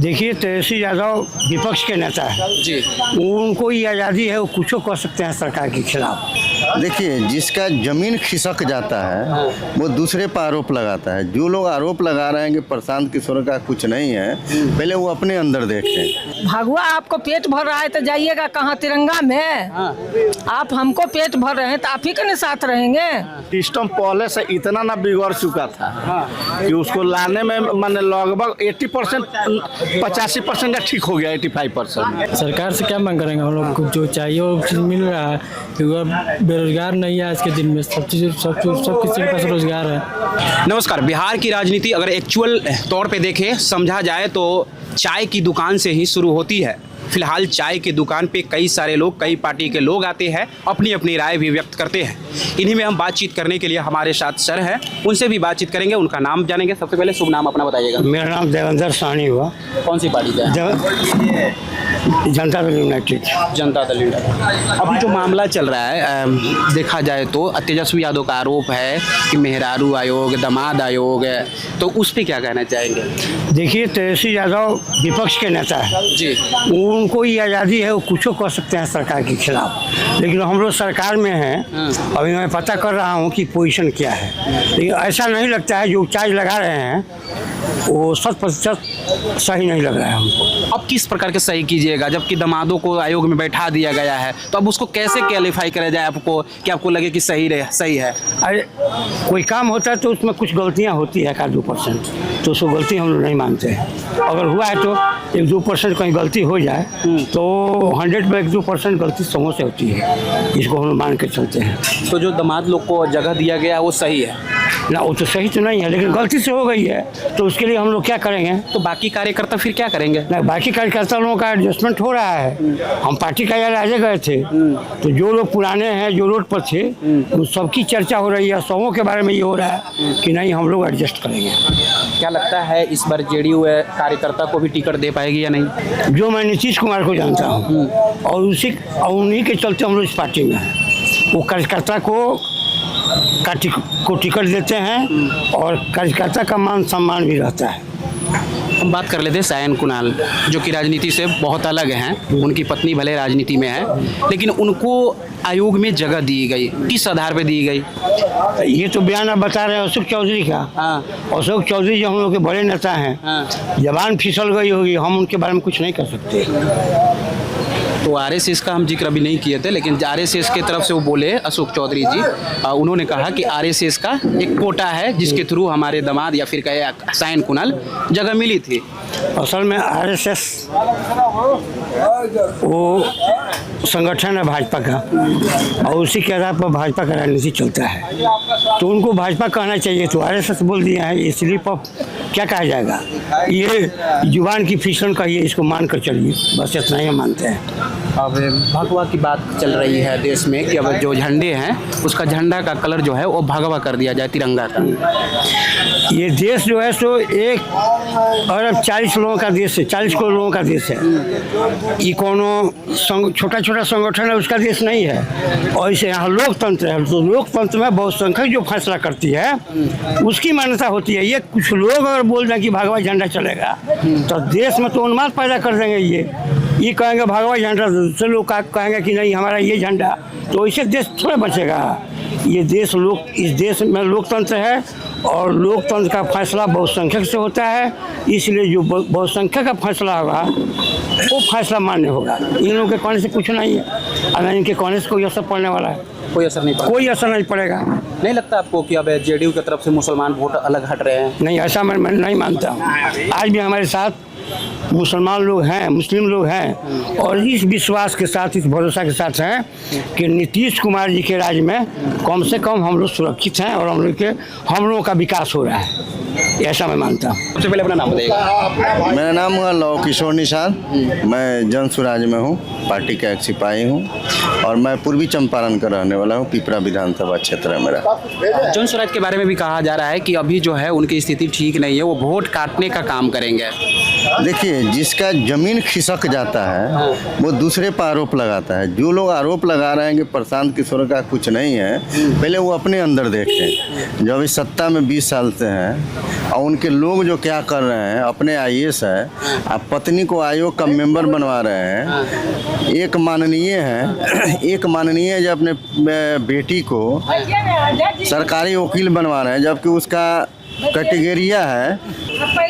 देखिए, तेजस्वी यादव विपक्ष के नेता है जी। उनको ही आज़ादी है, वो कुछ कर सकते हैं सरकार के खिलाफ। देखिए, जिसका जमीन खिसक जाता है वो दूसरे पर आरोप लगाता है। जो लोग आरोप लगा रहे हैं कि प्रशांत किशोर का कुछ नहीं है, पहले वो अपने अंदर देखें। भगवा आपको पेट भर रहा है तो जाइएगा कहाँ, तिरंगा में। आप हमको पेट भर रहे हैं तो आप ही के साथ रहेंगे। सिस्टम पहले से इतना ना बिगड़ चुका था कि उसको लाने में माने लगभग 80% 85% ठीक हो गया, 85%। सरकार से क्या मांग करेंगे हम लोग को? जो चाहिए वो चीज़ मिल रहा है, क्योंकि बेरोजगार नहीं है आज के दिन में। सब किसी के पास रोजगार है। नमस्कार। बिहार की राजनीति अगर एक्चुअल तौर पे देखें, समझा जाए तो चाय की दुकान से ही शुरू होती है। फिलहाल चाय की दुकान पे कई सारे लोग, कई पार्टी के लोग आते हैं, अपनी अपनी राय भी व्यक्त करते हैं। इन्हीं में हम बातचीत करने के लिए हमारे साथ सर हैं, उनसे भी बातचीत करेंगे, उनका नाम जानेंगे। सबसे पहले शुभ नाम अपना बताइएगा। मेरा नाम देवेंद्र साहनी हुआ। कौन सी पार्टी का है? जनता दल यूनाइटेड। जनता दल यूनाइटेड। अभी जो मामला चल रहा है, देखा जाए तो तेजस्वी यादव का आरोप है कि मेहरारू आयोग, दामाद आयोग है, तो उस पर क्या कहना चाहेंगे? देखिए, तेजस्वी यादव विपक्ष के नेता है जी। उनको ही आज़ादी है, वो कुछ कर सकते हैं सरकार के खिलाफ। लेकिन हम लोग सरकार में हैं, अभी मैं पता कर रहा हूँ कि पोजीशन क्या है। लेकिन ऐसा नहीं लगता है जो चार्ज लगा रहे हैं वो 100% सही नहीं लग रहा है हमको। अब किस प्रकार के सही कीजिएगा, जबकि दामादों को आयोग में बैठा दिया गया है, तो अब उसको कैसे क्वालिफाई करा जाए आपको कि आपको लगे कि सही है? अरे, कोई काम होता है तो उसमें कुछ गलतियाँ होती है 1-2%, तो उसको गलती हम लोग नहीं मानते हैं। अगर हुआ है तो 1-2% कहीं गलती हो जाए तो 100 में 1-2% गलती समझ से होती है, इसको हम लोग मान के चलते हैं। तो जो दामाद लोग को जगह दिया गया वो सही है ना? वो तो सही तो नहीं है, लेकिन गलती से हो गई है, तो उसके लिए हम लोग क्या करेंगे? तो बाकी कार्यकर्ता फिर क्या करेंगे? ना, बाकी कार्यकर्ता लोगों का एडजस्टमेंट हो रहा है। हम पार्टी कार्यालय आज गए थे, तो जो लोग पुराने हैं, जो रोड पर थे, उन सबकी चर्चा हो रही है। सबों के बारे में ये हो रहा है कि नहीं, हम लोग एडजस्ट करेंगे। क्या लगता है इस बार जेडीयू कार्यकर्ता को भी टिकट दे पाएगी या नहीं? जो मैं नीतीश कुमार को जानता हूँ और उन्हीं के चलते हम लोग इस पार्टी में हैं। वो कार्यकर्ता को टिकट देते हैं और कार्यकर्ता का मान सम्मान भी रहता है। हम बात कर लेते हैं सायन कुणाल, जो कि राजनीति से बहुत अलग हैं। उनकी पत्नी भले राजनीति में है, लेकिन उनको आयोग में जगह दी गई, किस आधार पे दी गई? ये तो बयान आप बता रहे हैं अशोक चौधरी का। अशोक चौधरी जो हम लोग के बड़े नेता हैं, जबान फिसल गई होगी, हम उनके बारे में कुछ नहीं कर सकते। तो आरएसएस का हम जिक्र अभी नहीं किए थे, लेकिन आरएसएस के तरफ से वो बोले अशोक चौधरी जी, उन्होंने कहा कि आरएसएस का एक कोटा है जिसके थ्रू हमारे दामाद या फिर कहे सायन कुणाल जगह मिली थी। असल में आरएसएस वो संगठन है भाजपा का, और उसी के आधार पर भाजपा का राजनीति चलता है। तो उनको भाजपा कहना चाहिए, तो आरएसएस बोल दिया है। ये स्लिप ऑफ क्या कहा जाएगा? ये जुबान की फिसलन कहिए, इसको मान कर चलिए, बस इतना ही मानते हैं। अब भगवा की बात चल रही है देश में कि अब जो झंडे हैं उसका झंडा का कलर जो है वो भगवा कर दिया जाए, तिरंगा का। ये देश जो है सो 1 अरब 40 लोगों का देश है, 40 करोड़ लोगों का देश है। ये कोनो छोटा छोटा संगठन है उसका देश नहीं है। और इसे यहाँ लोकतंत्र है, तो लोकतंत्र में बहुसंख्यक जो फैसला करती है उसकी मान्यता होती है। ये कुछ लोग अगर बोल दें कि भगवा झंडा चलेगा तो देश में तो उन्माद पैदा कर देंगे। ये कहेंगे भगवा झंडा, दूसरे लोग कहेंगे कि नहीं हमारा ये झंडा, तो इससे देश थोड़ा बचेगा। ये देश इस देश में लोकतंत्र है और लोकतंत्र का फैसला बहुसंख्यक से होता है, इसलिए जो बहुसंख्यक का फैसला होगा वो फैसला मान्य होगा। इन लोगों के कहने से कुछ नहीं है, अगर इनके कहने से कोई असर पड़ने वाला है? कोई असर नहीं पड़ेगा। नहीं लगता आपको कि अब जेडीयू की तरफ से मुसलमान वोट अलग हट रहे हैं? नहीं, ऐसा मैं नहीं मानता हूँ। आज भी हमारे साथ मुसलमान लोग हैं, मुस्लिम लोग हैं, और इस विश्वास के साथ, इस भरोसा के साथ हैं कि नीतीश कुमार जी के राज में कम से कम हम लोग सुरक्षित हैं और हम लोगों का विकास हो रहा है, ऐसा मैं मानता हूँ। सबसे पहले अपना नाम बताइएगा। मेरा नाम है लव किशोर निषाद, मैं जन स्वराज में हूँ, पार्टी का एक सिपाही हूँ और मैं पूर्वी चंपारण का रहने वाला हूँ। पिपरा विधानसभा क्षेत्र है मेरा। जन स्वराज के बारे में भी कहा जा रहा है कि अभी जो है उनकी स्थिति ठीक नहीं है, वो वोट काटने का काम करेंगे। देखिए, जिसका जमीन खिसक जाता है वो दूसरे पर आरोप लगाता है। जो लोग आरोप लगा रहे हैं कि प्रशांत किशोर का कुछ नहीं है, पहले वो अपने अंदर देखें। जो अभी सत्ता में 20 साल से हैं, और उनके लोग जो क्या कर रहे हैं, अपने आईएएस है, अब पत्नी को आयोग का मेंबर बनवा रहे हैं। एक माननीय है जो अपने बेटी को सरकारी वकील बनवा रहे हैं, जबकि उसका कैटेगरिया है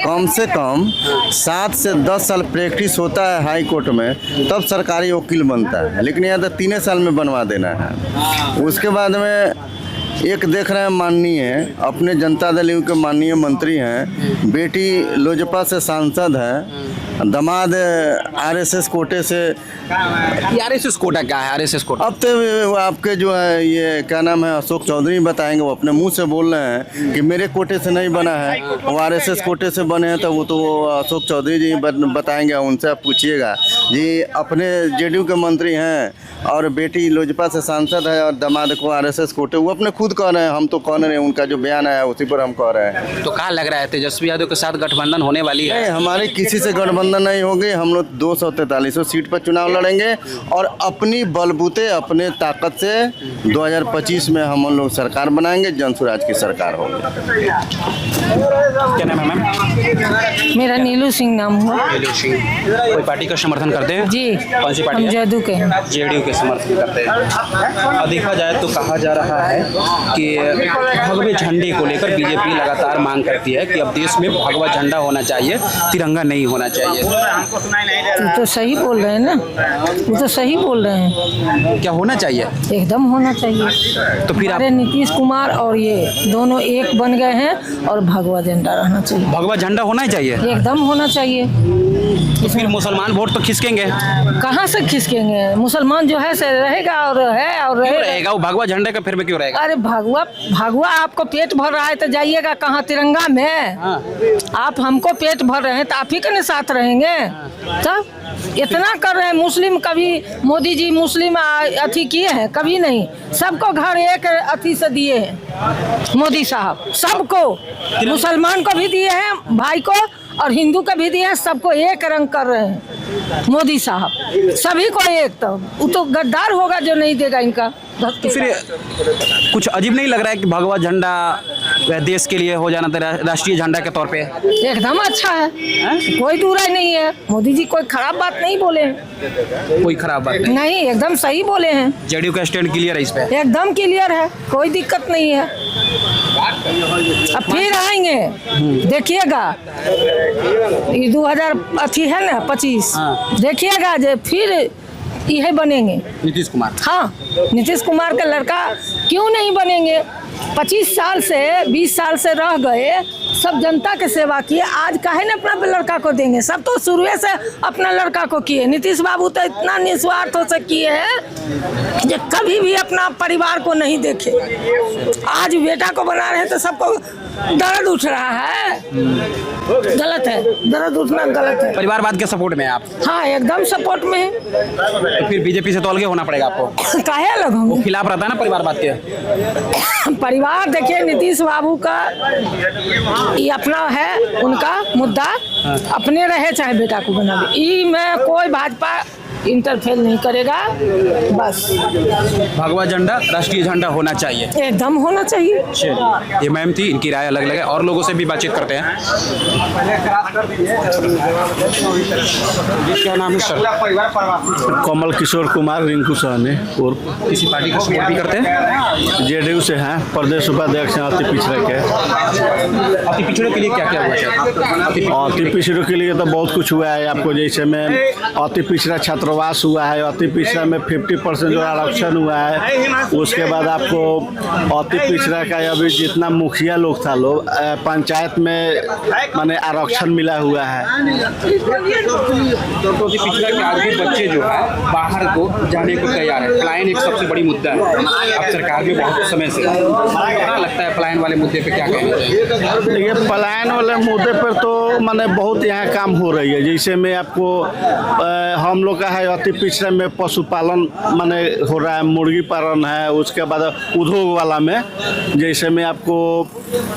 कम से कम 7 से 10 साल प्रैक्टिस होता है हाई कोर्ट में, तब सरकारी वकील बनता है। लेकिन यहाँ तो 3 साल में बनवा देना है। उसके बाद में एक देख रहे हैं माननीय अपने जनता दल के माननीय मंत्री हैं, बेटी लोजपा से सांसद है, दामाद आरएसएस कोटे से। आरएसएस कोटा क्या है? आरएसएस कोटा अब तो आपके जो है ये क्या नाम है अशोक चौधरी बताएंगे, वो अपने मुंह से बोल रहे हैं कि मेरे कोटे से नहीं बना है, वो आरएसएस कोटे से बने हैं। तो वो अशोक चौधरी जी बताएंगे, उनसे आप पूछिएगा जी। अपने जेडीयू के मंत्री हैं और बेटी लोजपा से सांसद है और दामाद को आरएसएस कोटे, वो अपने खुद कह रहे हैं, हम तो कह रहे हैं, उनका जो बयान आया उसी पर हम कह रहे हैं। तो कहा लग रहा है तेजस्वी यादव के साथ गठबंधन होने वाली है? नहीं, हमारे किसी से गठबंधन नहीं होगी। हम लोग 243 सीट पर चुनाव लड़ेंगे और अपनी बलबूते अपने ताकत से 2025 में हम लोग सरकार बनाएंगे, जनसुराज की सरकार होगी। क्या नाम है मैम? मेरा नीलू सिंह नाम हुआ कोई पार्टी का समर्थन करते हैं? जी। कौन सी पार्टी हम है? जदयू के हैं। जेडीयू के समर्थन करते हैं। और देखा जाए तो कहा जा रहा है कि भगवे झंडे को लेकर बीजेपी लगातार मांग करती है कि अब देश में भगवा झंडा होना चाहिए, तिरंगा नहीं होना चाहिए। वो तो सही बोल रहे हैं ना, वो तो सही बोल रहे हैं। क्या होना चाहिए? एकदम होना चाहिए। तो फिर आप हमारे नीतीश कुमार और ये दोनों एक बन गए हैं और भगवा झंडा रहना चाहिए। भगवा झंडा होना ही चाहिए? एकदम होना चाहिए। तो फिर मुसलमान वोट तो खिसकेंगे? कहाँ से खिसकेंगे? मुसलमान जो है से रहेगा और है और क्यों रहेगा। रहेगा वो भगवा झंडे का फिर में क्यों रहेगा? अरे भगवा आपको पेट भर रहा है तो जाइएगा कहाँ तिरंगा में? आप हमको पेट भर रहे हैं तो आप ही के साथ रहेंगे। तब इतना कर रहे हैं। मुस्लिम कभी मोदी जी मुस्लिम अथी किए हैं? कभी नहीं। सबको घर एक अथी से दिए हैं मोदी साहब, सबको। मुसलमान को भी दिए हैं भाई को और हिंदू को भी दिए हैं, सबको एक रंग कर रहे हैं मोदी साहब, सभी को एक। तो वो तो गद्दार होगा जो नहीं देगा इनका। तो फिर कुछ अजीब नहीं लग रहा है कि भगवा झंडा देश के लिए हो जाना राष्ट्रीय झंडा के तौर पे? एकदम अच्छा है, कोई दूराई नहीं है। मोदी जी कोई खराब बात नहीं बोले हैं। कोई खराब बात नहीं? नहीं, एकदम सही बोले हैं। जेडीयू का स्टैंड क्लियर है इस पे? एकदम क्लियर है, कोई दिक्कत नहीं है। अब फिर आएंगे देखिएगा, ये 2000 अथी है ना 25, देखिएगा जो फिर यही बनेंगे नीतीश कुमार। हाँ, नीतीश कुमार का लड़का क्यों नहीं बनेंगे? 25 साल से 20 साल से रह गए, सब जनता के सेवा किए, आज काहे न अपना लड़का को देंगे? सब तो शुरू से अपना लड़का को किए। नीतीश बाबू तो इतना निस्वार्थ हो से किए हैं जो कभी भी अपना परिवार को नहीं देखे। आज बेटा को बना रहे हैं तो सबको दर्द उठ रहा है। गलत है, दर्द उठना गलत है। परिवारवाद के सपोर्ट में आप? हाँ, एकदम सपोर्ट में है। तो फिर बीजेपी से तो अलग होना पड़ेगा आपको। काहे अलग होंगे? वो खिलाफ रहता है ना परिवारवाद के। परिवार देखिए, नीतीश बाबू का ये अपना है, उनका मुद्दा अपने रहे चाहे बेटा को बनावे, ई में कोई भाजपा इंटरफेयर नहीं करेगा। बस भगवा झंडा राष्ट्रीय झंडा होना चाहिए, एकदम होना चाहिए। चलिए, ये मैम थी, इनकी राय अलग अलग है और लोगों से भी बातचीत करते हैं। क्या नाम है सर? कमल किशोर कुमार रिंकू सहनी। और किसी पार्टी का सपोर्ट भी करते हैं? जेडीयू से हैं, प्रदेश उपाध्यक्ष हैं अति पिछड़े के। अति पिछड़ों के लिए क्या क्या हुआ है? अति पिछड़ों के लिए तो बहुत कुछ हुआ है आपको, जैसे में अति पिछड़ा छात्रावास हुआ है, अति पिछड़ा में 50% जो आरक्षण हुआ है। उसके बाद आपको अति पिछड़ा का अभी जितना मुखिया लोग था लोग पंचायत में माने आरक्षण मिला हुआ है। तो अति पिछड़ा के आज भी बच्चे जो है बाहर को जाने को तैयार है। पलायन एक सबसे बड़ी मुद्दा है अब सरकार में बहुत समय से। क्या लगता है पलायन वाले मुद्दे पे क्या कहना चाहिए? देखिए, पलायन वाले मुद्दे पर तो माने बहुत यहाँ काम हो रही है। जैसे में आपको हम लोग का है अति पिछड़ा में पशुपालन माने हो रहा है, मुर्गी पालन है। उसके बाद उद्योग वाला में जैसे में आपको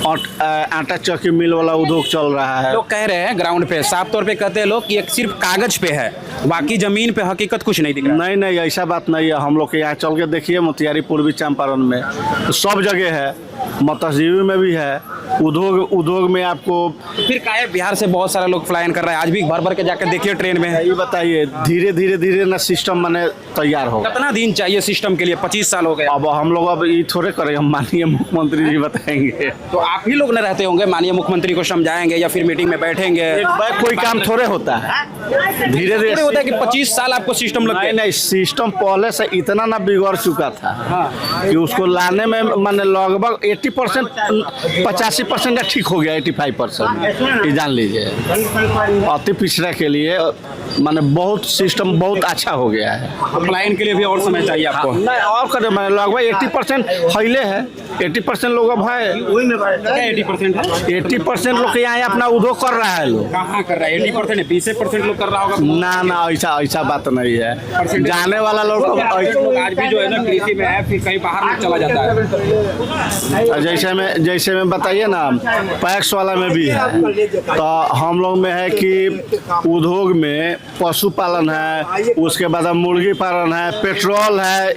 आटा चक्की मिल वाला उद्योग चल रहा है। लोग कह रहे हैं ग्राउंड पे साफ तौर पे कहते हैं लोग कि एक सिर्फ कागज पे है, बाकी जमीन पे हकीकत कुछ नहीं दिख रहा। नहीं नहीं, ऐसा बात नहीं है। हम लोग के यहाँ चल के देखिए, मोतिहारी पूर्वी चंपारण में तो सब जगह है। मत्स्यजीवी में भी है, उद्योग में आपको। फिर काहे बिहार से बहुत सारे लोग पलायन कर रहे हैं, आज भी भर भर के जाकर देखिए ट्रेन में। ये बताइए, धीरे धीरे ना सिस्टम माने तैयार होगा। कितना दिन चाहिए सिस्टम के लिए? 25 साल हो गए। अब हम लोग अब ये थोड़े करेंगे, हम माननीय मुख्यमंत्री जी बताएंगे। तो आप ही लोग न रहते होंगे, माननीय मुख्यमंत्री को समझाएंगे या फिर मीटिंग में बैठेंगे? कोई काम थोड़े होता है, धीरे धीरे होता है कि 25 साल आपको सिस्टम लग नहीं, सिस्टम पहले से इतना ना बिगड़ चुका था कि उसको लाने में माने लगभग 80% 85% ठीक हो गया, 85% ये जान लीजिए। अति पिछड़ा के लिए माने बहुत सिस्टम बहुत अच्छा हो गया है। पलायन के लिए भी और समय चाहिए आपको? नहीं, और करे मैं लगभग 80% फैले है, 80% लोग अब है, 80% है। 80% लोग यहाँ अपना उद्योग कर रहा है। लोग कहाँ कर रहा है? 80% है, 20% लोग कर रहा होगा। ना ऐसा बात नहीं है। जाने वाला लोग आज भी जो है ना कृषि में है, फिर कहीं बाहर में चला जाता है। जैसे में बताइए ना, पैक्स वाला में भी है, तो हम लोग में है कि उद्योग में पशुपालन है, उसके बाद मुर्गी पालन है, पेट्रोल है,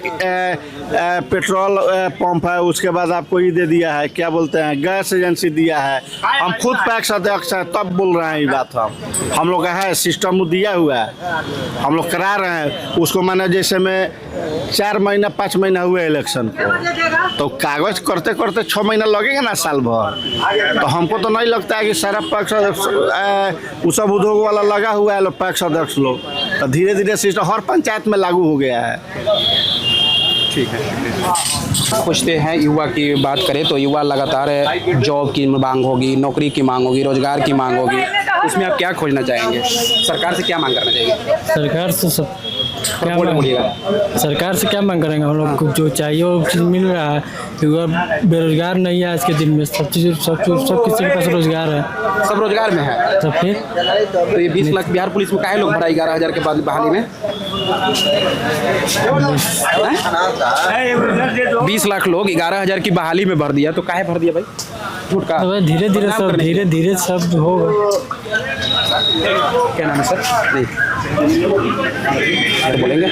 पेट्रोल पंप है, उसके बाद आपको ये दे दिया है, क्या बोलते हैं, गैस एजेंसी दिया है। हम खुद पैक्स अध्यक्ष हैं, तब बोल रहे हैं ये बात। हम लोग का है सिस्टम दिया हुआ है, हम लोग करा रहे हैं उसको। माने जैसे में 4 महीना 5 महीना हुए इलेक्शन को, तो कागज करते करते 6 महीना लगेगा ना, साल भर। तो हमको तो नहीं लगता है कि सारा पैक्स वो सब उद्योग वाला लगा हुआ है लोग, पैक्स अध्यक्ष लोग। तो धीरे धीरे सिस्टम हर पंचायत में लागू हो गया है। ठीक है, पूछते हैं युवा की बात करें तो युवा लगातार जॉब की मांग होगी, नौकरी की मांग होगी, रोजगार की मांग होगी। इसमें आप क्या खोजना चाहेंगे? सरकार से क्या मांग करना चाहिए? सरकार से सब क्या बोलिएगा। सरकार से क्या मांग करेंगे? हम लोग को जो चाहिए वो चीज़ मिल रहा है, युवा बेरोजगार नहीं है आज के दिन में। सब किसी के पास रोजगार है, सब रोजगार में है। तो फिर तो ये 20 लाख बिहार पुलिस में काहे लोग भरा 11,000 के बाद बहाली में? 20 लाख लोग 11,000 की बहाली में भर दिया, तो काहे भर दिया भाई? झूठ का। तो धीरे धीरे सब होगा। क्या नाम है सर? नहीं बोलेंगे।